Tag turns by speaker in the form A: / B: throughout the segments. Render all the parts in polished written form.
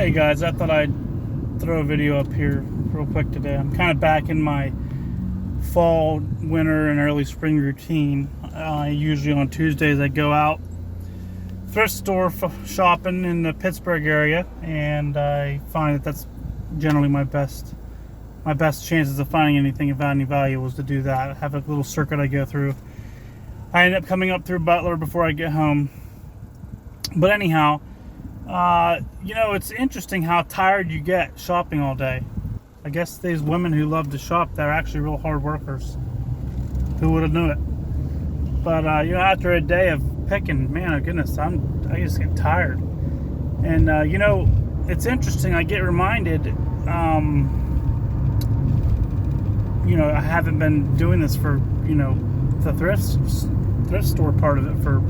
A: Hey guys, I thought I'd throw a video up here real quick today. I'm kind of back in my fall, winter, and early spring routine. Usually on Tuesdays I go out thrift store shopping in the Pittsburgh area, and I find that that's generally my best chances of finding anything of any value was to do that. I have a little circuit I go through. I end up coming up through Butler before I get home. But anyhow, it's interesting how tired you get shopping all day. I guess these women who love to shop, they're actually real hard workers. Who would have known it? But after a day of picking, man, oh goodness, I just get tired. And it's interesting. I get reminded. I haven't been doing this for the thrift store part of it for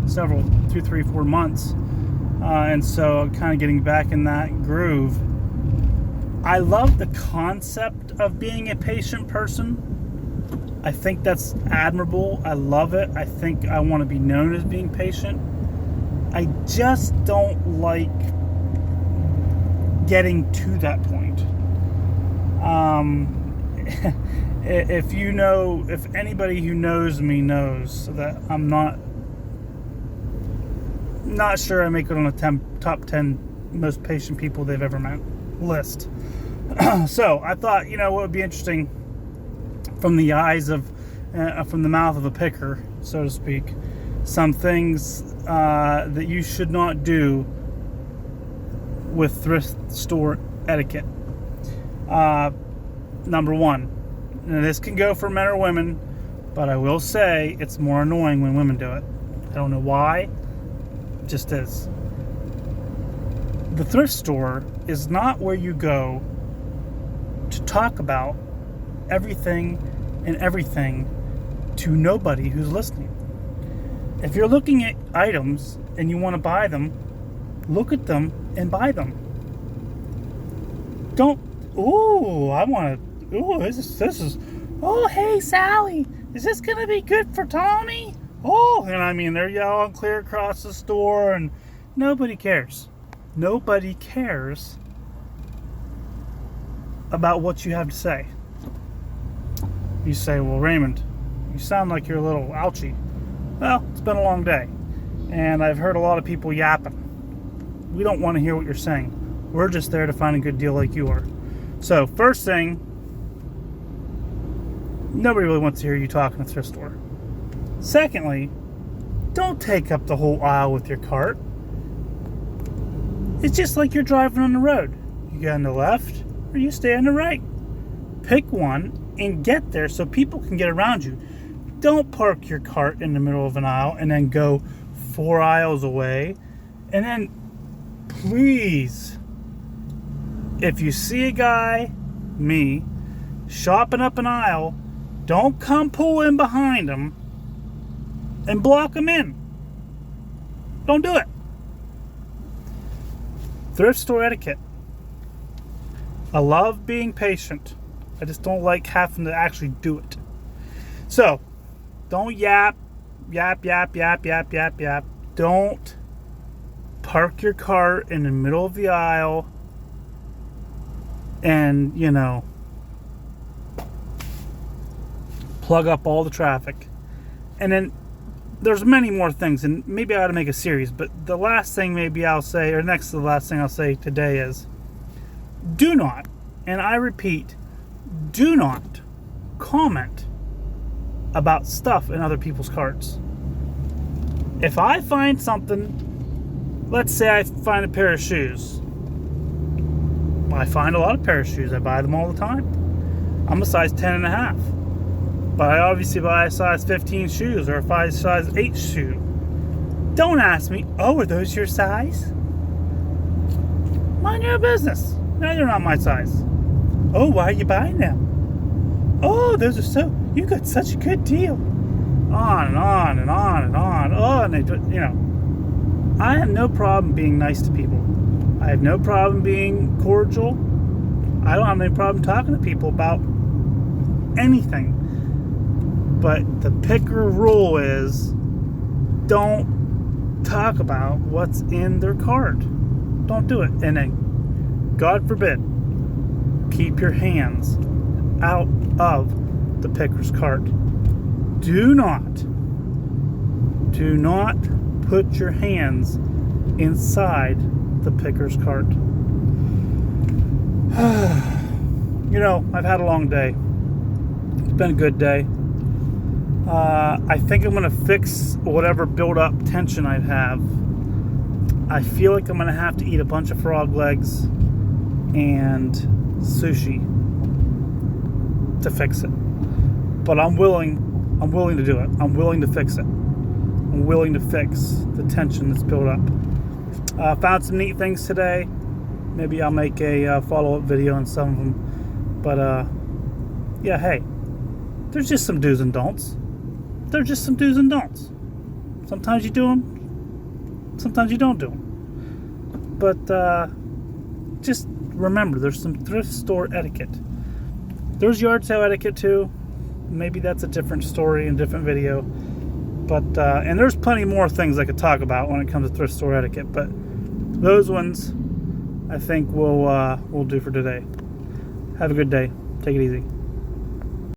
A: several 2, 3, 4 months. And so kind of getting back in that groove. I love the concept of being a patient person. I think that's admirable. I love it. I think I want to be known as being patient. I just don't like getting to that point. If anybody who knows me knows that I'm not sure I make it on a top 10 most patient people they've ever met list. So I thought, what would be interesting from the eyes of, from the mouth of a picker, so to speak, some things that you should not do with thrift store etiquette. Number one, and this can go for men or women, but I will say it's more annoying when women do it. I don't know why. Just is. The thrift store is not where you go to talk about everything to nobody who's listening. If you're looking at items and you want to buy them, look at them and buy them. Don't, this is, oh, hey, Sally, is this going to be good for Tommy? Oh, and they're yelling clear across the store, and nobody cares. Nobody cares about what you have to say. You say, well, Raymond, you sound like you're a little ouchy. Well, it's been a long day, and I've heard a lot of people yapping. We don't want to hear what you're saying. We're just there to find a good deal like you are. So, first thing, nobody really wants to hear you talking at the thrift store. Secondly, don't take up the whole aisle with your cart. It's just like you're driving on the road. You go on the left or you stay on the right. Pick one and get there so people can get around you. Don't park your cart in the middle of an aisle and then go 4 aisles away. And then, please, if you see a guy, me, shopping up an aisle, don't come pull in behind him and block them in. Don't do it. Thrift store etiquette. I love being patient. I just don't like having to actually do it. So, don't yap. Don't park your cart in the middle of the aisle and, plug up all the traffic. And then there's many more things, and maybe I ought to make a series, but the last thing maybe I'll say, or next to the last thing I'll say today is, do not, and I repeat, do not comment about stuff in other people's carts. If I find something, let's say I find a pair of shoes. I find a lot of pair of shoes. I buy them all the time. I'm a size 10 and a half. But I obviously buy a size 15 shoes or a size 8 shoe. Don't ask me, oh, are those your size? Mind your business. No, they're not my size. Oh, why are you buying them? Oh, those are you got such a good deal. On and on and on and on. Oh, and they, I have no problem being nice to people. I have no problem being cordial. I don't have any problem talking to people about anything. But the picker rule is don't talk about what's in their cart. Don't do it. And then, God forbid, keep your hands out of the picker's cart. Do not put your hands inside the picker's cart. I've had a long day. It's been a good day. I think I'm going to fix whatever build-up tension I have. I feel like I'm going to have to eat a bunch of frog legs and sushi to fix it. But I'm willing to do it. I'm willing to fix it. I'm willing to fix the tension that's built up. Found some neat things today. Maybe I'll make a follow-up video on some of them. But, yeah, hey, there's just some do's and don'ts. There's just some do's and don'ts. Sometimes you do them, sometimes you don't do them. But just remember, there's some thrift store etiquette. There's yard sale etiquette too. Maybe that's a different story and different video. But and there's plenty more things I could talk about when it comes to thrift store etiquette. But those ones, I think we'll do for today. Have a good day. Take it easy.